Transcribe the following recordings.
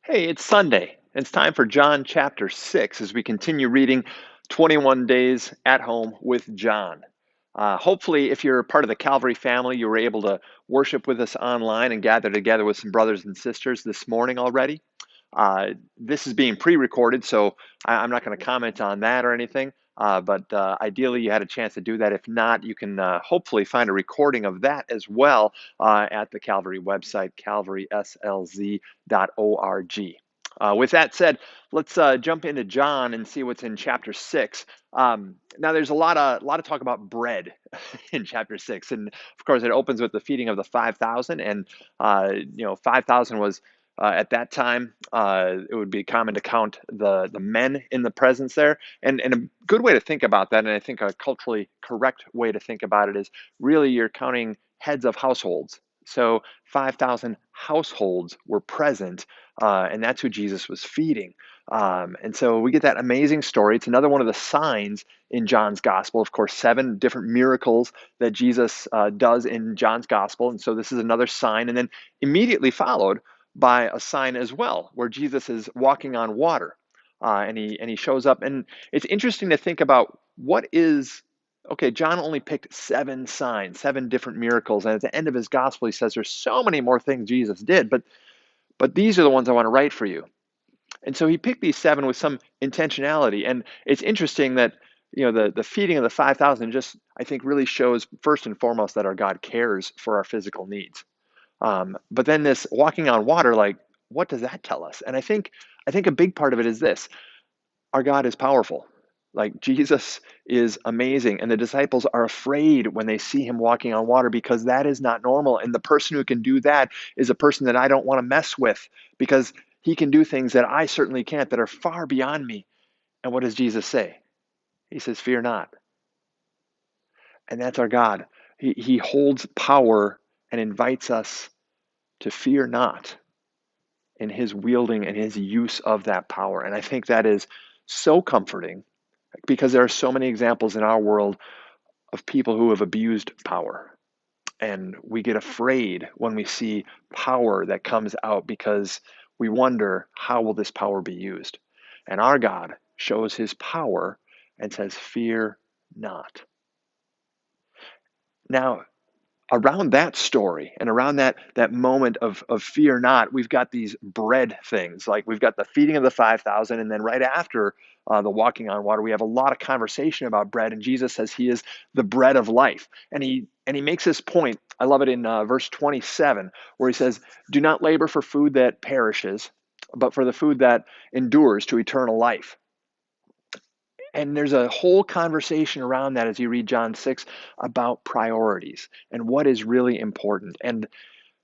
Hey, it's Sunday. It's time for John chapter 6 as we continue reading 21 Days at Home with John. Hopefully, if you're part of the Calvary family, you were able to worship with us online and gather together with some brothers and sisters this morning already. This is being pre recorded, so I'm not going to comment on that or anything. But ideally, you had a chance to do that. If not, you can hopefully find a recording of that as well at the Calvary website, calvaryslz.org. With that said, let's jump into John and see what's in chapter 6. Now, there's a lot of talk about bread in chapter 6, and of course, it opens with the feeding of the 5,000, and 5,000 was at that time, it would be common to count the men in the presence there. And a good way to think about that, and I think a culturally correct way to think about it, is really you're counting heads of households. So 5,000 households were present, and that's who Jesus was feeding. And so we get that amazing story. It's another one of the signs in John's gospel. Of course, 7 different miracles that Jesus does in John's gospel. And so this is another sign. And then immediately followed by a sign as well, where Jesus is walking on water, and he shows up. And it's interesting to think about what is okay. John only picked 7 signs, 7 different miracles, and at the end of his gospel, he says there's so many more things Jesus did, but these are the ones I want to write for you. And so he picked these 7 with some intentionality. And it's interesting that the feeding of the 5,000 just, I think, really shows first and foremost that our God cares for our physical needs. But then this walking on water, like, what does that tell us? And I think a big part of it is this: our God is powerful. Like, Jesus is amazing, and the disciples are afraid when they see him walking on water because that is not normal. And the person who can do that is a person that I don't want to mess with because he can do things that I certainly can't, that are far beyond me. And what does Jesus say? He says, "Fear not." And that's our God. He holds power and invites us to fear not in his wielding and his use of that power. And I think that is so comforting because there are so many examples in our world of people who have abused power. And we get afraid when we see power that comes out because we wonder, how will this power be used? And our God shows his power and says, "Fear not." Now, around that story and around that moment of fear not, we've got these bread things. Like, we've got the feeding of the 5,000, and then right after the walking on water, we have a lot of conversation about bread, and Jesus says he is the bread of life. And he makes this point. I love it in verse 27, where he says, "Do not labor for food that perishes, but for the food that endures to eternal life." And there's a whole conversation around that as you read John 6 about priorities and what is really important. And,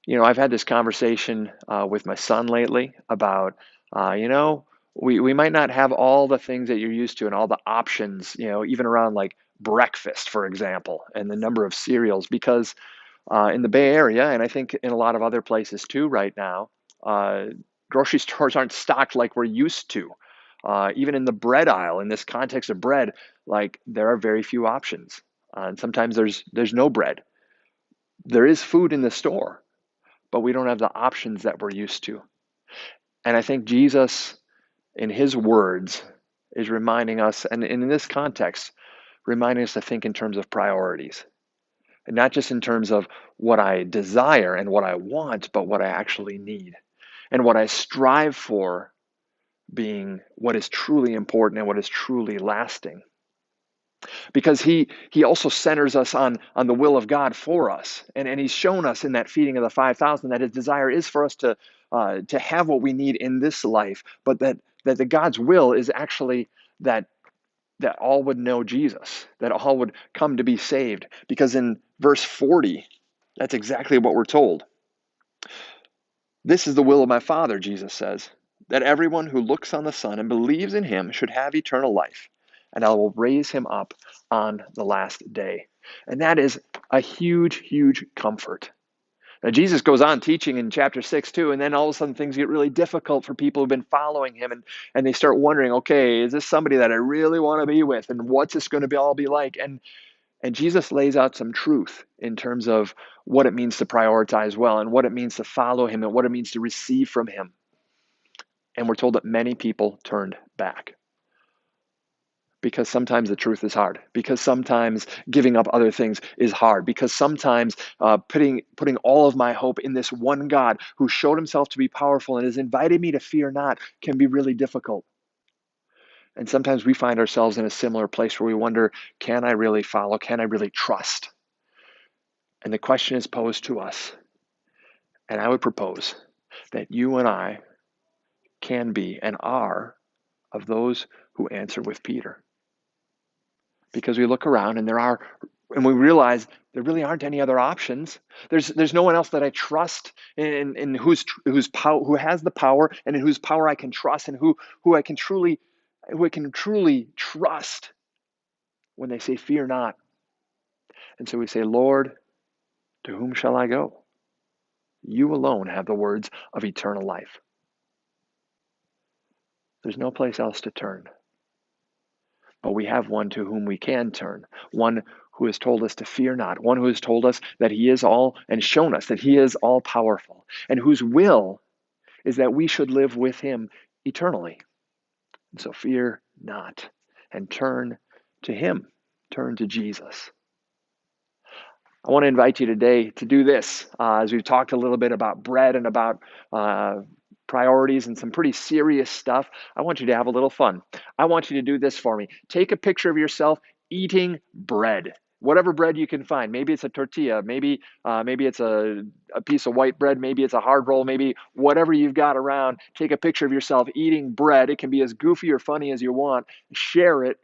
I've had this conversation with my son lately about, we might not have all the things that you're used to and all the options, even around like breakfast, for example, and the number of cereals, because in the Bay Area, and I think in a lot of other places too right now, uh, grocery stores aren't stocked like we're used to. Even in the bread aisle, in this context of bread, like, there are very few options. And sometimes there's no bread. There is food in the store, but we don't have the options that we're used to. And I think Jesus, in his words, is reminding us, and in this context, reminding us to think in terms of priorities. And not just in terms of what I desire and what I want, but what I actually need. And what I strive for being what is truly important and what is truly lasting. Because he also centers us on the will of God for us. And he's shown us in that feeding of the 5,000 that his desire is for us to have what we need in this life, but that the God's will is actually that all would know Jesus, that all would come to be saved. Because in verse 40, that's exactly what we're told. "This is the will of my Father," Jesus says, "that everyone who looks on the Son and believes in him should have eternal life, and I will raise him up on the last day." And that is a huge, huge comfort. Now, Jesus goes on teaching in chapter 6 too, and then all of a sudden things get really difficult for people who've been following him, and they start wondering, okay, is this somebody that I really want to be with? And what's this going to all be like? And Jesus lays out some truth in terms of what it means to prioritize well, and what it means to follow him, and what it means to receive from him. And we're told that many people turned back. Because sometimes the truth is hard, because sometimes giving up other things is hard, because sometimes putting all of my hope in this one God who showed himself to be powerful and has invited me to fear not can be really difficult. And sometimes we find ourselves in a similar place where we wonder, can I really follow? Can I really trust? And the question is posed to us. And I would propose that you and I can be and are of those who answer with Peter. Because we look around and we realize there really aren't any other options. There's no one else that I trust in who has the power and in whose power I can trust and who I can truly trust when they say fear not. And so we say, Lord, to whom shall I go? You alone have the words of eternal life. There's no place else to turn. But we have one to whom we can turn, one who has told us to fear not, one who has told us that he is all and shown us that he is all powerful, and whose will is that we should live with him eternally. And so fear not and turn to him, turn to Jesus. I want to invite you today to do this as we've talked a little bit about bread and about priorities and some pretty serious stuff. I want you to have a little fun. I want you to do this for me. Take a picture of yourself eating bread, whatever bread you can find. Maybe it's a tortilla, maybe it's a piece of white bread, maybe it's a hard roll, maybe whatever you've got around. Take a picture of yourself eating bread. It can be as goofy or funny as you want. Share it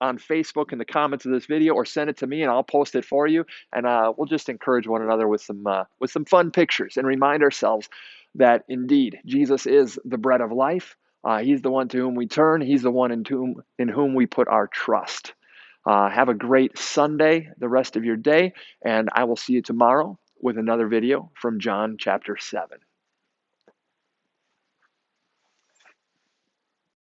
on Facebook in the comments of this video, or send it to me and I'll post it for you. And we'll just encourage one another with some fun pictures and remind ourselves that indeed Jesus is the bread of life. He's the one to whom we turn. He's the one in whom we put our trust. Have a great Sunday, the rest of your day, and I will see you tomorrow with another video from John chapter 7.